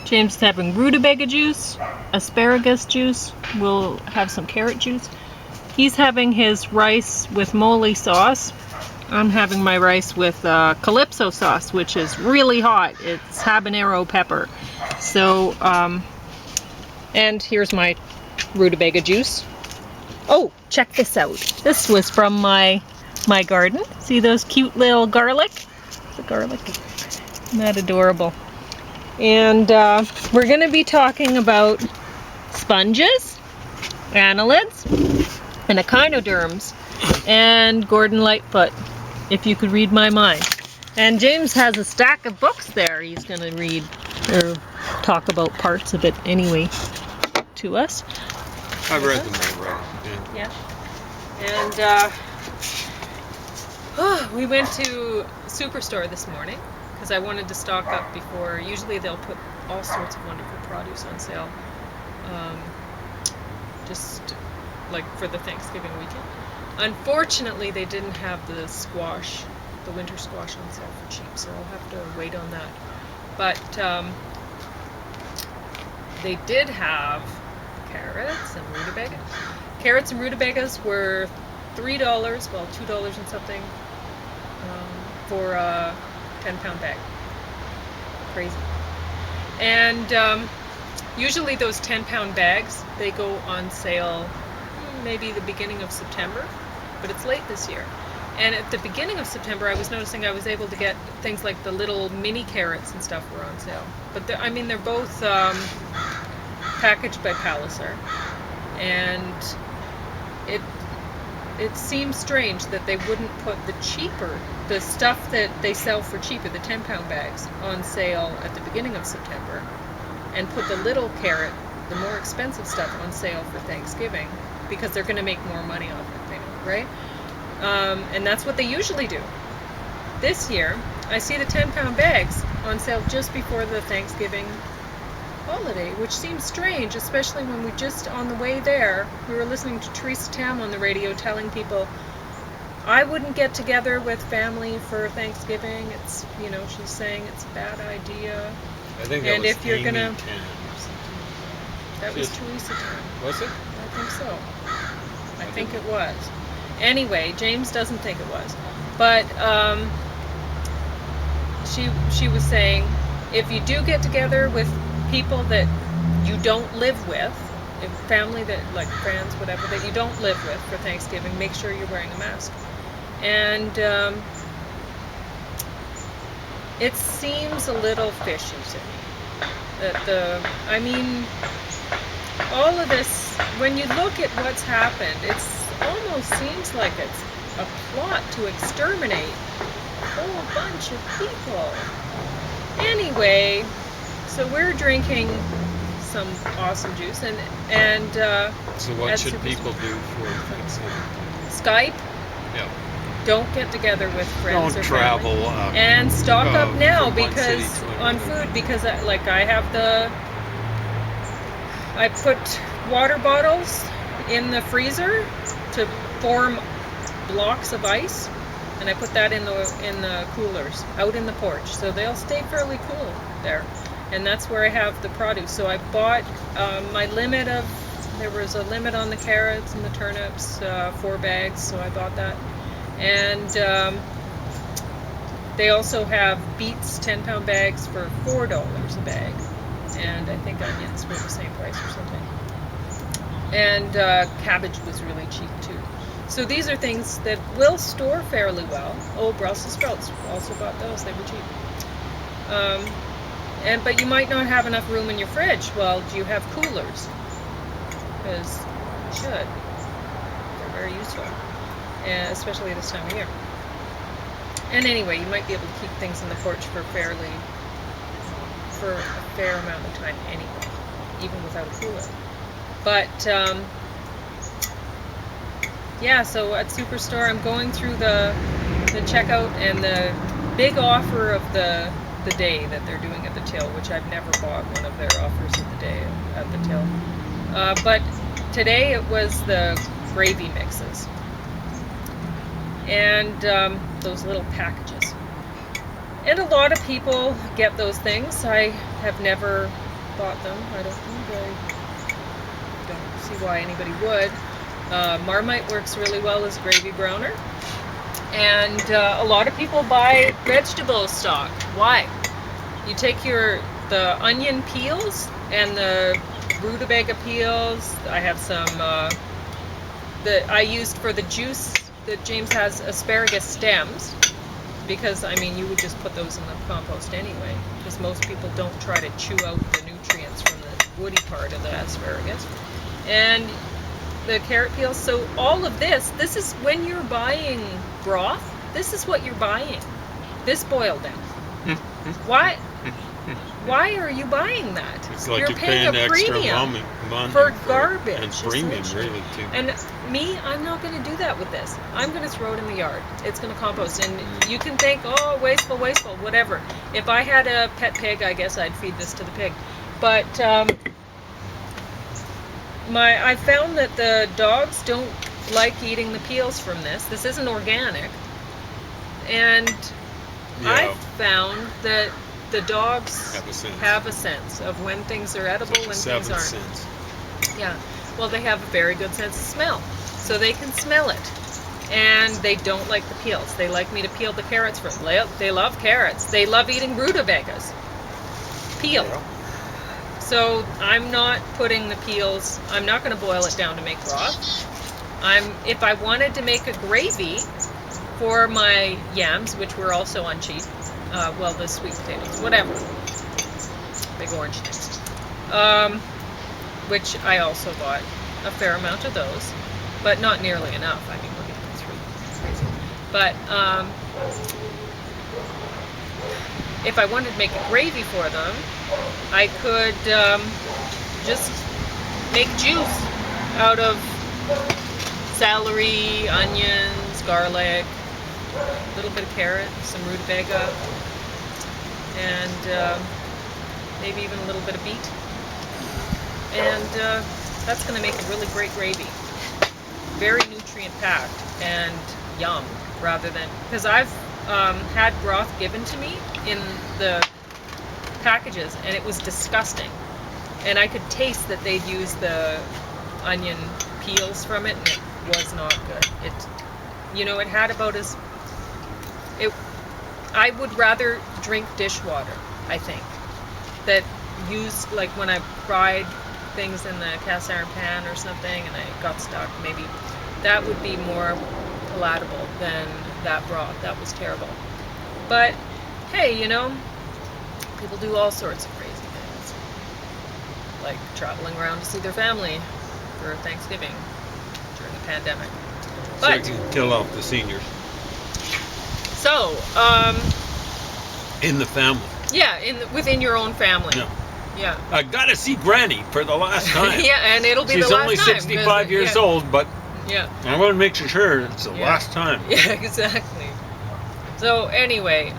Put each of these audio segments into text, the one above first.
James is having rutabaga juice, asparagus juice. We'll have some carrot juice. He's having his rice with mole sauce. I'm having my rice with calypso sauce, which is really hot. It's habanero pepper. So, and here's my rutabaga juice. Oh, check this out. This was from my garden. See those cute little garlic? The garlic. Isn't that adorable? And we're going to be talking about sponges, annelids, and echinoderms, and Gordon Lightfoot, if you could read my mind. And James has a stack of books there. He's going to read or talk about parts of it anyway to us. I've read them already. Yeah. And we went to Superstore this morning because I wanted to stock up before. Usually they'll put all sorts of wonderful produce on sale, just like for the Thanksgiving weekend. Unfortunately, they didn't have the squash, the winter squash on sale for cheap, so I'll have to wait on that. But they did have carrots and rutabaga. Carrots and rutabagas were $3, well, $2 and something, for a 10-pound bag. Crazy. And usually those 10-pound bags, they go on sale maybe the beginning of September, but it's late this year. And at the beginning of September, I was noticing I was able to get things like the little mini carrots and stuff were on sale. But I mean, they're both packaged by Palliser, and it seems strange that they wouldn't put the stuff that they sell for cheaper, the 10-pound bags, on sale at the beginning of September, and put the little carrot, the more expensive stuff, on sale for Thanksgiving, because they're going to make more money off it, right? And that's what they usually do. This year, I see the 10-pound bags on sale just before the Thanksgiving holiday, which seems strange, especially when we just on the way there, we were listening to Teresa Tam on the radio telling people, I wouldn't get together with family for Thanksgiving. It's, you know, she's saying it's a bad idea. I think that and was if you're Amy gonna, Tam or something. that was Teresa Tam. Was it? I think so. I think it was. Anyway, James doesn't think it was, but she was saying, if you do get together with people that you don't live with, if family that, like friends, whatever, that you don't live with for Thanksgiving, make sure you're wearing a mask. And it seems a little fishy to me that I mean, all of this, when you look at what's happened, it's almost seems like it's a plot to exterminate a whole bunch of people. Anyway, so we're drinking some awesome juice, and so what should people do for Thanksgiving? Skype. Yeah. Don't get together with friends. Don't or travel. family. And stock up now from one because city to on another. food, because I put water bottles in the freezer to form blocks of ice, and I put that in the coolers out in the porch, so they'll stay fairly cool there. And that's where I have the produce. So I bought my limit of, there was a limit on the carrots and the turnips, 4 bags, so I bought that. And they also have beets, 10-pound bags for $4 a bag. And I think onions were the same price or something. And cabbage was really cheap too. So these are things that will store fairly well. Oh, Brussels sprouts, also bought those, they were cheap. But you might not have enough room in your fridge. Well, do you have coolers? Because you should. They're very useful, and especially this time of year. And anyway, you might be able to keep things in the porch for a fair amount of time anyway, even without a cooler. But yeah, so at Superstore, I'm going through the checkout, and the big offer of the day that they're doing at the till, which I've never bought one of their offers of the day at the till. But today it was the gravy mixes. And those little packages. And a lot of people get those things. I have never bought them. I don't see why anybody would. Marmite works really well as gravy browner. And a lot of people buy vegetable stock. Why? You take the onion peels and the rutabaga peels. I have some that I used for the juice that James has, asparagus stems, because I mean you would just put those in the compost anyway, because most people don't try to chew out the nutrients from the woody part of the asparagus. And the carrot peels. So all of this is when you're buying broth, this is what you're buying. This boiled down. Why are you buying that? It's like you're paying a extra premium money for garbage. And premium, really, too. And me, I'm not going to do that with this. I'm going to throw it in the yard. It's going to compost. And you can think, oh, wasteful, whatever. If I had a pet pig, I guess I'd feed this to the pig. But I found that the dogs don't like eating the peels from this. This isn't organic. And I've found that the dogs have a sense of when things are edible and things aren't. Sense. Yeah. Well, they have a very good sense of smell. So they can smell it. And they don't like the peels. They like me to peel the carrots for them. They love carrots. They love eating rutabagas. Peel. Yeah. So I'm not putting the peels, I'm not going to boil it down to make broth. If I wanted to make a gravy for my yams, which were on cheap, the sweet potatoes, whatever, big orange things, which I also bought a fair amount of those, but not nearly enough. I mean, look at this, crazy. But if I wanted to make a gravy for them, I could just make juice out of celery, onions, garlic, a little bit of carrot, some rutabaga, and maybe even a little bit of beet. And that's going to make a really great gravy. Very nutrient-packed and yum, rather than... Because I've had broth given to me in the packages, and it was disgusting. And I could taste that they'd used the onion peels from it, and it was not good. It had about as... I would rather drink dishwater, I think, that used, like when I fried things in the cast iron pan or something and I got stuck, maybe that would be more palatable than that broth. That was terrible. But hey, people do all sorts of crazy things, like traveling around to see their family for Thanksgiving during the pandemic. But so you can kill off the seniors. So, in the family. Yeah, within your own family. Yeah. Yeah. I gotta see Granny for the last time. Yeah, and it'll be the last time. She's only 65 years old, but yeah, I want to make sure it's the last time. Yeah, exactly. So anyway,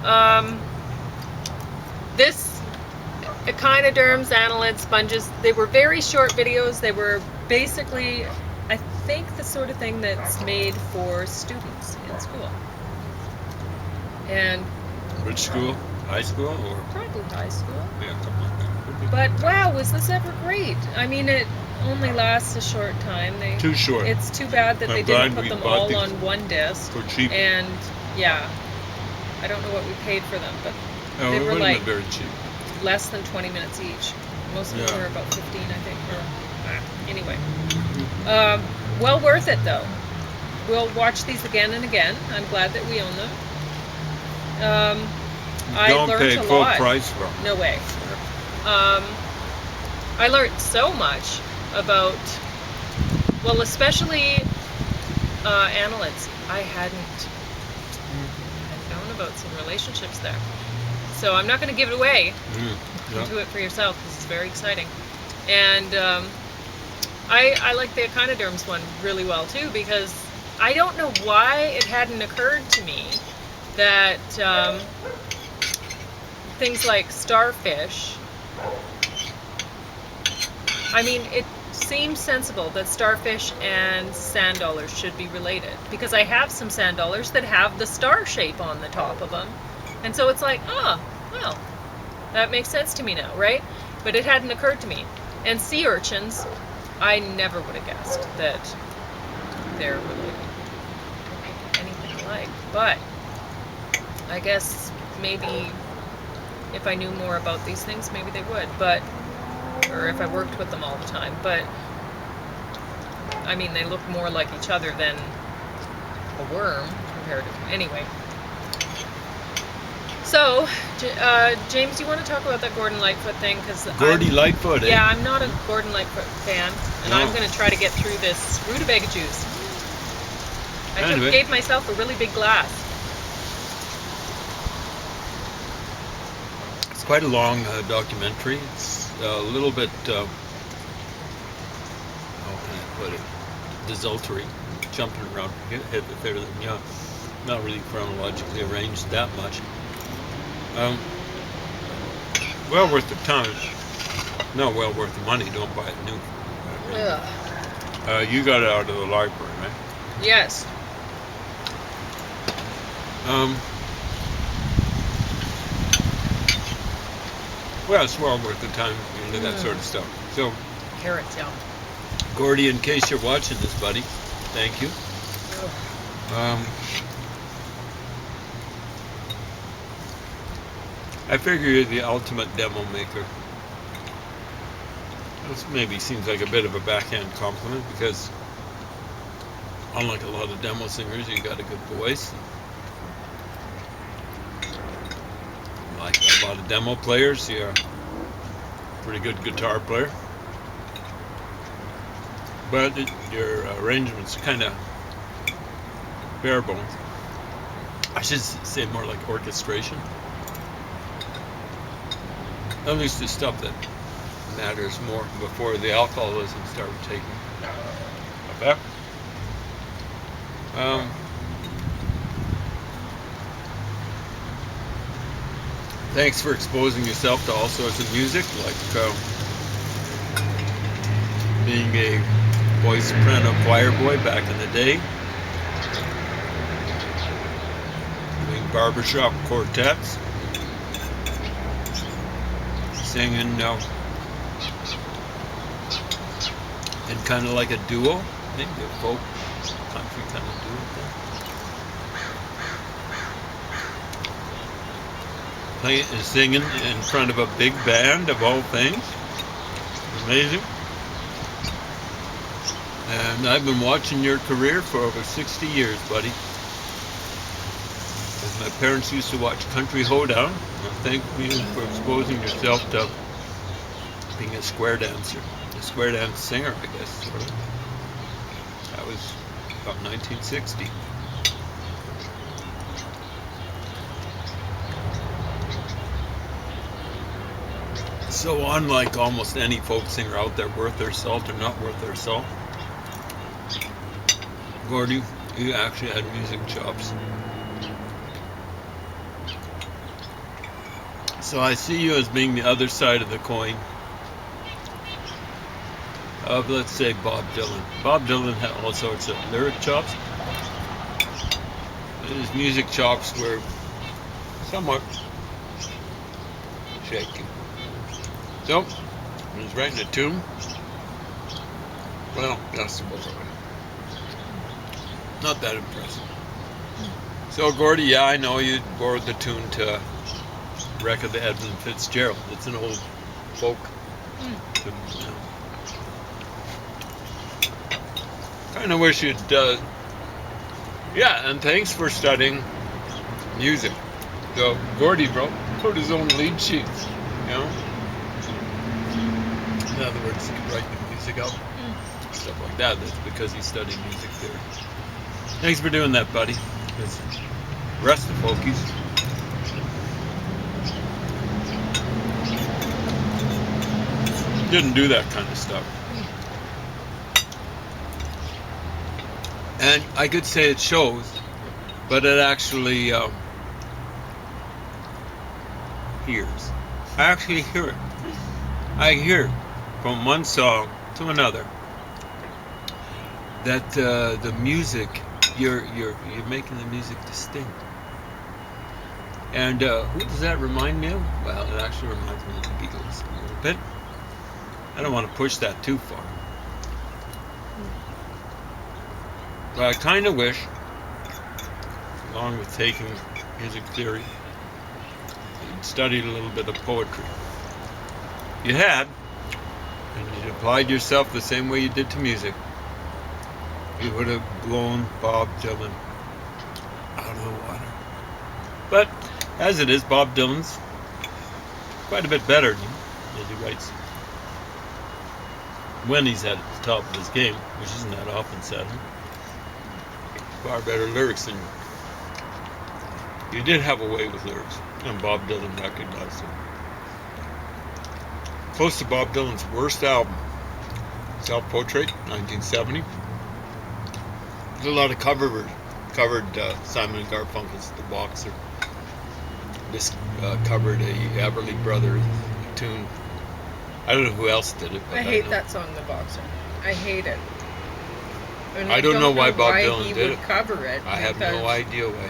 this Echinoderms, Annelids, sponges, they were very short videos. They were basically, I think, the sort of thing that's made for students in school. And which school? High school or? Probably high school. Yeah, something like that. But wow, was this ever great? I mean, it only lasts a short time. Too short. It's too bad that they didn't put them all on one disc. For cheap. And yeah, I don't know what we paid for them, but they were like very cheap. less than 20 minutes each. Most of them were about 15, I think. Anyway, well worth it though. We'll watch these again and again. I'm glad that we own them. I don't learned pay a full lot. price for them. No way. I learned so much about, well, especially annelids. I hadn't known about some relationships there. So I'm not going to give it away. Do it for yourself because it's very exciting. And I like the Echinoderms one really well too, because I don't know why it hadn't occurred to me that things like starfish, I mean, it seems sensible that starfish and sand dollars should be related, because I have some sand dollars that have the star shape on the top of them, and so it's like, oh, well, that makes sense to me now, right? but it hadn't occurred to me. And sea urchins, I never would have guessed that they're really anything alike. But I guess maybe if I knew more about these things, maybe they would. But, or if I worked with them all the time. But, I mean, they look more like each other than a worm comparatively. Anyway. So, James, you want to talk about that Gordon Lightfoot thing? Gordon Lightfoot, eh? Yeah, I'm not a Gordon Lightfoot fan, and No. I'm going to try to get through this rutabaga juice. I Anyway. gave myself a really big glass. It's quite a long documentary. It's a little bit, how can I put it, desultory, jumping around everything. Yeah, not really chronologically arranged that much. Well worth the time. Not well worth the money. Don't buy it new. Ugh. You got it out of the library, right? Yes. Well, it's well worth the time into that sort of stuff. So, Carrots, yeah. Gordy, in case you're watching this, buddy, thank you. I figure you're the ultimate demo maker. This maybe seems like a bit of a backhand compliment because, unlike a lot of demo singers, you got a good voice. Like a lot of demo players, you're a pretty good guitar player. But your arrangements are kind of bare bones. I should say more like orchestration. At least the stuff that matters more before the alcoholism started taking effect. Thanks for exposing yourself to all sorts of music, like being a voice soprano choir boy back in the day, doing barbershop quartets, singing in kind of like a duo, maybe a folk country kind of duo thing. Playing and singing in front of a big band of all things. Amazing. And I've been watching your career for over 60 years, buddy. As my parents used to watch Country Hoedown. Thank you for exposing yourself to being a square dancer. A square dance singer, I guess, sort of. That was about 1960. So unlike almost any folk singer out there worth their salt or not worth their salt, Gordy, you actually had music chops. So I see you as being the other side of the coin of, let's say, Bob Dylan. Bob Dylan had all sorts of lyric chops. His music chops were somewhat shaky. So, when he's writing a tune, well, that's about right. Not that impressive. So, Gordy, yeah, I know you borrowed the tune to Wreck of the Edmund Fitzgerald. It's an old folk tune. Kind of wish you'd, yeah, and thanks for studying music. So, Gordy wrote his own lead sheets, you know? In other words, he could write the music out, stuff like that. That's because he studied music theory. Thanks for doing that, buddy. Because the rest of the folkies didn't do that kind of stuff. And I could say it shows, but it actually hears. I actually hear it. I hear from one song to another that the music, you're making the music distinct. And who does that remind me of? Well, it actually reminds me of the Beatles a little bit. I don't want to push that too far. But I kind of wish, along with taking music theory, you'd studied a little bit of poetry. You had, and you'd applied yourself the same way you did to music, you would have blown Bob Dylan out of the water. But as it is, Bob Dylan's quite a bit better as he writes when he's at the top of his game, which isn't that often, sadly. Far better lyrics than you did have a way with lyrics, and Bob Dylan recognized it. Close to Bob Dylan's worst album, Self-Portrait, 1970. There's a lot of covered Simon and Garfunkel's The Boxer. This covered a Everly Brothers tune. I don't know who else did it. But I hate that song, The Boxer. I hate it. And I don't know why Bob Dylan he did would it. cover it. I have no idea why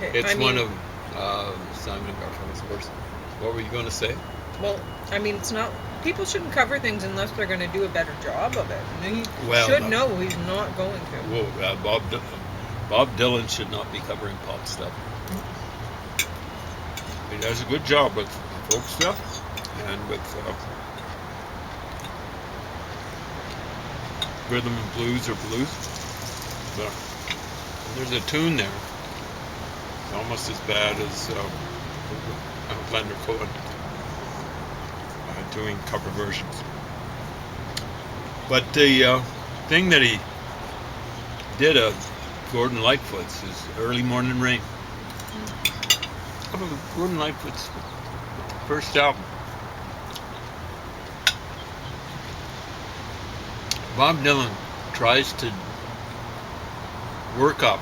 he did it. It's one of Simon and Garfunkel's worst. What were you going to say? Well, I mean, it's not. People shouldn't cover things unless they're going to do a better job of it. And he should know he's not going to. Well, Bob Dylan should not be covering pop stuff. He does a good job with folk stuff and with rhythm and blues or blues. But there's a tune there. It's almost as bad as Leonard Cohen doing cover versions. But the thing that he did of Gordon Lightfoot's is Early Morning Rain. Gordon Lightfoot's first album. Bob Dylan tries to work up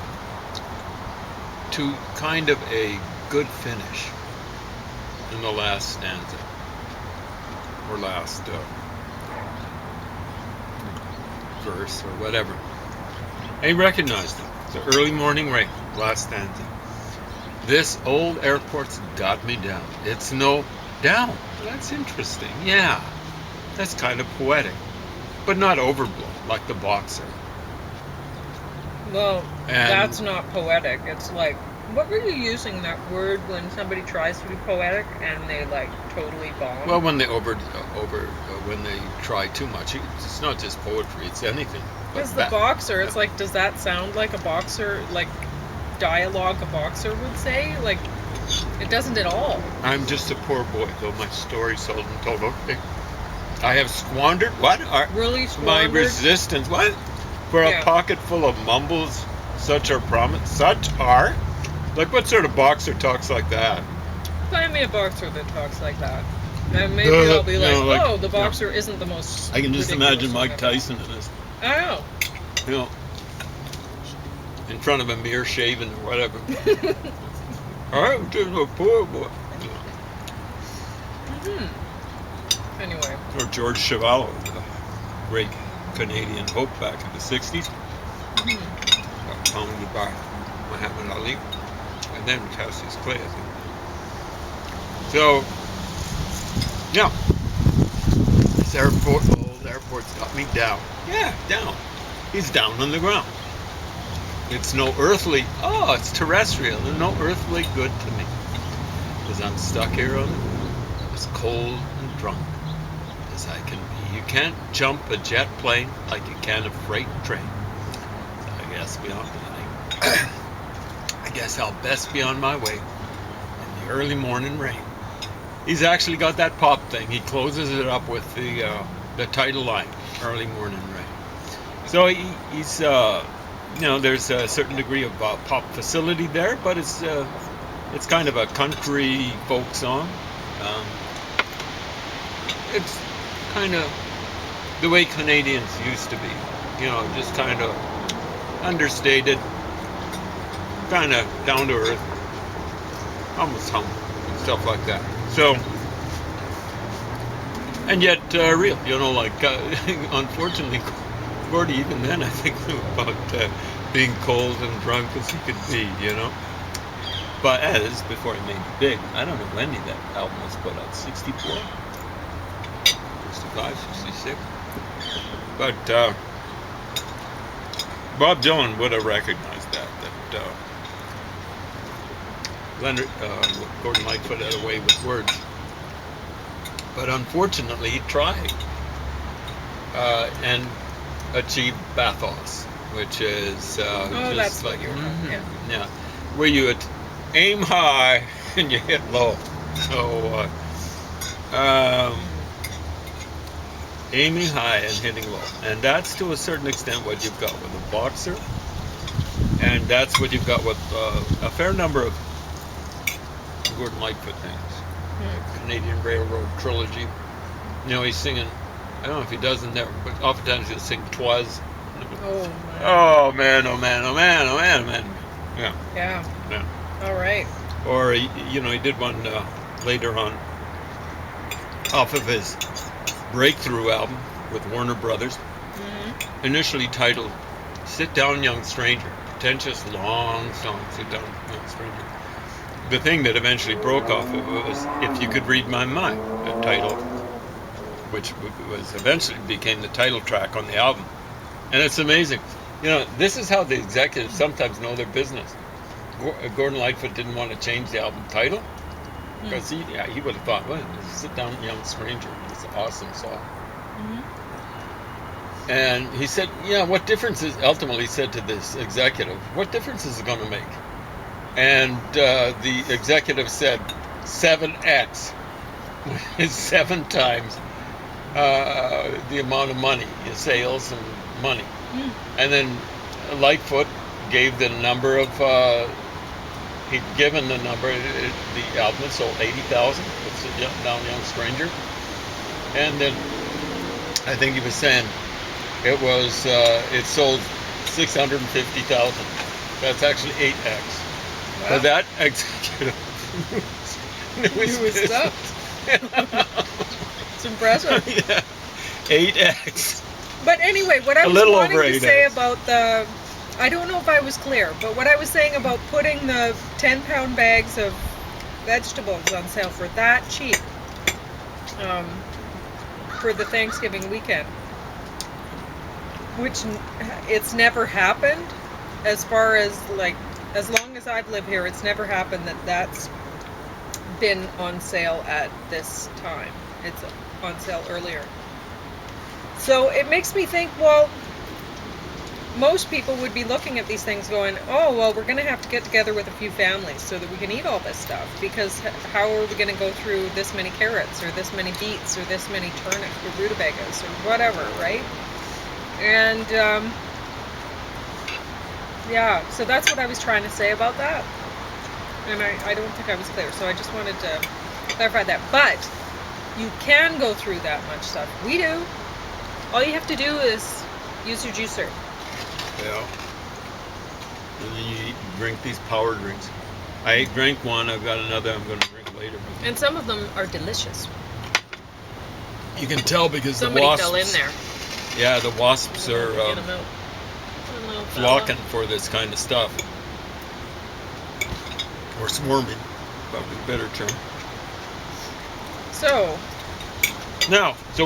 to kind of a good finish in the last stanza, or last verse, or whatever. And he recognized it. The Early Morning Rain, last stanza. This old airport's got me down. It's no down. That's interesting. Yeah, that's kind of poetic, but not overblown like The Boxer. Well, that's not poetic. It's like, what were you using that word when somebody tries to be poetic and they like totally bomb? Well, when they when they try too much, it's not just poetry; it's anything. Because The Boxer, it's like, does that sound like a boxer, like dialogue a boxer would say? Like, it doesn't at all. I'm just a poor boy, though my story's seldom told. Okay, I have squandered Really my squandered? resistance. What? For a pocket full of mumbles, such are promise. Such are. Like, what sort of boxer talks like that? Find me a boxer that talks like that. And maybe I'll be like, The Boxer isn't the most. I can just imagine Mike Tyson in this. I know. You know, in front of a mirror shaving or whatever. I'm just a poor boy. Mm-hmm. Anyway. Or George Chevalier, the great Canadian hope back in the 60s. Mm-hmm. Got pounded by Muhammad Ali. And then Cassius Clay, I think. So, yeah. This old airport's got me down. Yeah, down. He's down on the ground. It's no earthly, it's terrestrial, and no earthly good to me. Because I'm stuck here on as cold and drunk as I can be. You can't jump a jet plane like you can a freight train. So I guess beyond that. I guess I'll best be on my way in the early morning rain. He's actually got that pop thing. He closes it up with the title line, Early Morning Rain. So he's, there's a certain degree of pop facility there, but it's kind of a country folk song. It's kind of the way Canadians used to be, just kind of understated, kind of down to earth, almost humble, and stuff like that. So, and yet real, unfortunately, Gordy, even then, I think about being cold and drunk as he could be, But this is before he made it big. I don't know when that album was put out, 64? 65, 66. But Bob Dylan would have recognized that Gordon Lightfoot had a way with words. But unfortunately, he tried and achieved bathos, which is just that's like what you were talking, yeah, where you aim high and you hit low. So aiming high and hitting low, and that's to a certain extent what you've got with a boxer, and that's what you've got with a fair number of Gordon Lightfoot things. Canadian Railroad trilogy. You know, he's singing. I don't know if he does in there, but oftentimes he'll sing "Twas." Oh man. Oh man! Oh man! Oh man! Oh man! Oh man! Yeah. Yeah. Yeah. All right. Or he did one later on off of his breakthrough album with Warner Brothers, initially titled "Sit Down, Young Stranger." Pretentious, long song. Sit down, young stranger. The thing that eventually broke off of it was "If You Could Read My Mind," the title, which was eventually became the title track on the album. And it's amazing. You know, this is how the executives sometimes know their business. Gordon Lightfoot didn't want to change the album title because he would have thought, well, "Sit Down, Young Stranger." It's an awesome song. And he said, what difference is, ultimately said to this executive, what difference is it going to make? And the executive said 7x is 7 times the amount of money in sales and money. And then Lightfoot gave the number of he'd given the number. The album had sold 80,000. Sit Down, Young Stranger. And then I think he was saying it sold 650,000. That's actually 8x. Wow. But that executive knew his stuff. It's impressive. Yeah, 8x. But anyway, what I was little wanting over to 8x. say about I don't know if I was clear, but what I was saying about putting the 10-pound bags of vegetables on sale for that cheap for the Thanksgiving weekend, which it's never happened as far as as long as I've lived here, it's never happened that's been on sale at this time. It's on sale earlier. So it makes me think, well, most people would be looking at these things going, oh, well, we're going to have to get together with a few families so that we can eat all this stuff, because how are we going to go through this many carrots or this many beets or this many turnips or rutabagas or whatever, right? And so that's what I was trying to say about that. And I don't think I was clear, so I just wanted to clarify that. But you can go through that much stuff. We do. All you have to do is use your juicer. Yeah. And then you drink these power drinks. I drank one. I've got another I'm going to drink later. And some of them are delicious. You can tell because Somebody the wasps fell in there. Yeah, the wasps are Get 'em out. Hello, fella. flocking for this kind of stuff. Or swarming, probably a better term. So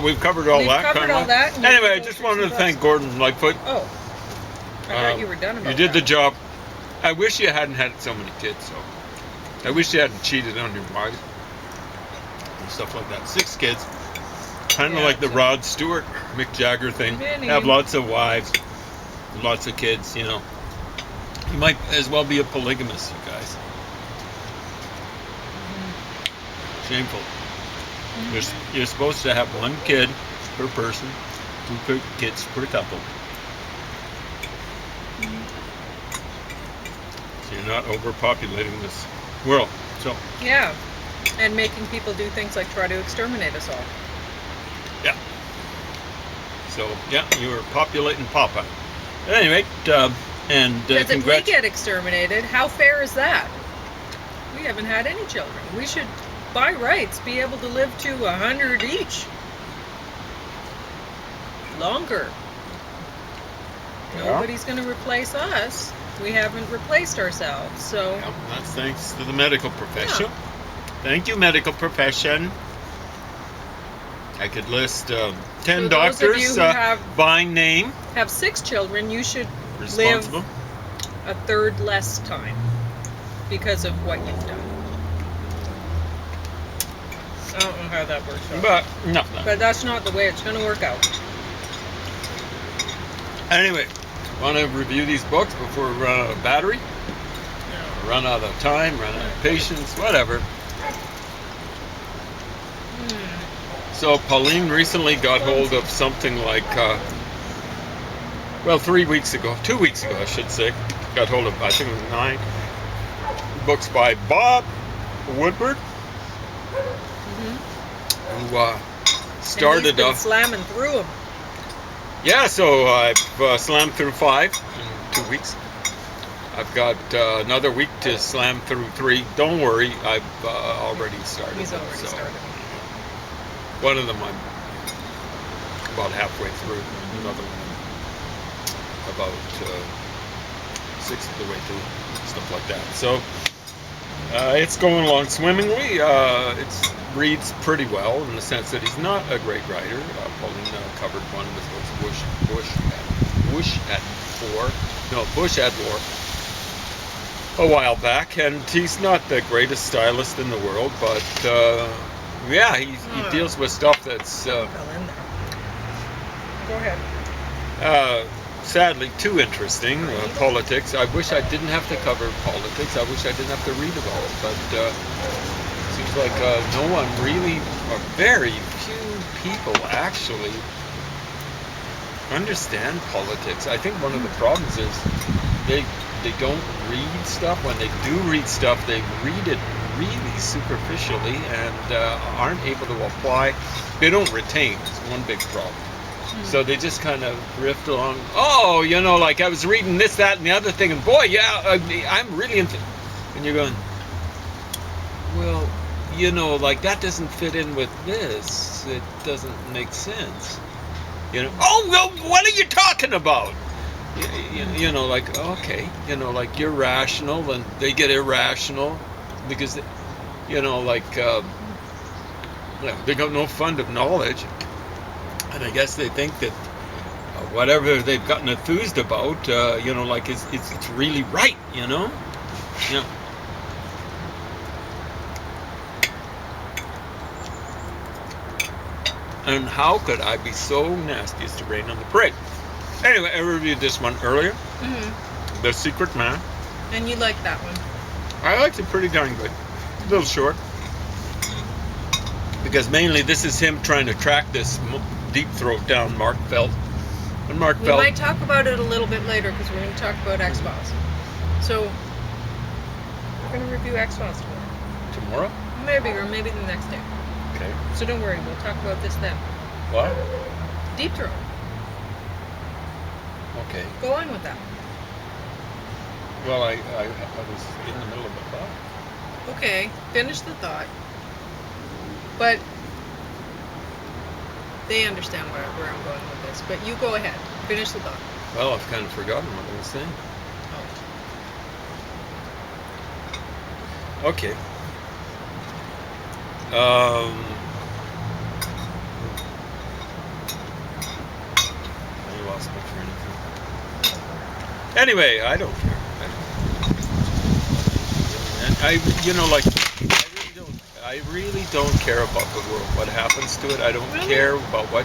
We've covered all We've that. covered kind all of. that, and Anyway, I we'll just go wanted through to some thank Gordon Lightfoot. Oh, I thought you were done about You did the that. job. I wish you hadn't had so many kids. So I wish you hadn't cheated on your wife and stuff like that. 6 kids, kind of Yeah, like the so- Rod Stewart, Mick Jagger thing. Many. Have lots of wives, lots of kids. You know, you might as well be a polygamist, you guys. Shameful. You're supposed to have 1 kid per person, 2 kids per couple. So you're not overpopulating this world. So Yeah, and making people do things like try to exterminate us all. yeah. So yeah, you were populating Papa. At any rate, and Because if we congrats. get exterminated, how fair is that? We haven't had any children. We should, by rights, be able to live to 100 each. Longer. Yeah. Nobody's going to replace us. We haven't replaced ourselves, so Yeah, that's thanks to the medical profession. Thank you, medical profession. I could list 10 So those of doctors you who have- by name Have 6 children, you should responsible. live a third less time because of what you've done. I don't know how that works out. But no. But that's not the way it's going to work out. Anyway, want to review these books before we run out of battery? Run out of time, run out of patience, whatever. So Pauline recently got hold of something like, 2 weeks ago, I should say, got hold of, I think it was 9 books by Bob Woodward, who started and he's been off. slamming through them. Yeah, so I've slammed through 5 in 2 weeks. I've got another week to slam through 3. Don't worry, I've already started. He's already started. One of them I'm about halfway through. Another one I'm about 6th of the way through. Stuff like that. So it's going along swimmingly. It reads pretty well in the sense that he's not a great writer. Pauline covered one of his books, Bush at War, a while back, and he's not the greatest stylist in the world, but yeah, he deals with stuff that's Fell in there. Go ahead. sadly too interesting. Politics. I wish I didn't have to cover politics. I wish I didn't have to read about it, but it seems like no one really, or very few people actually understand politics. I think one of the problems is they don't read stuff. When they do read stuff, they read it really superficially and aren't able to apply. They don't retain. It's one big problem. So they just kind of drift along. Oh, you know, like I was reading this, that, and the other thing, and boy, yeah, I'm really into. And you're going, well, you know, like that doesn't fit in with this. It doesn't make sense. You know, oh, well, what are you talking about? You know, like, okay, you know, like you're rational and they get irrational because, you know, like, they got no fund of knowledge. And I guess they think that whatever they've gotten enthused about, you know, like it's really right, you know? Yeah. And how could I be so nasty as to rain on the parade? Anyway, I reviewed this one earlier. Mm-hmm. The Secret Man. And you like that one? I liked it pretty darn good. A little short. Because mainly this is him trying to track this deep throat down Mark Felt. And Mark Felt... We might talk about it a little bit later because we're going to talk about X-Files. So, we're going to review X-Files tomorrow. Tomorrow? Maybe, or maybe the next day. Okay. So don't worry, we'll talk about this then. What? Deep Throat. Okay. Go on with that. Well, I was in the middle of a thought. Okay, finish the thought. But they understand where I'm going with this. But you go ahead. Finish the thought. Well, I've kind of forgotten what I was saying. Oh. Okay. I lost my train of thought. Anyway, I don't care. You know, like, I really don't care about the world, what happens to it. I don't care about what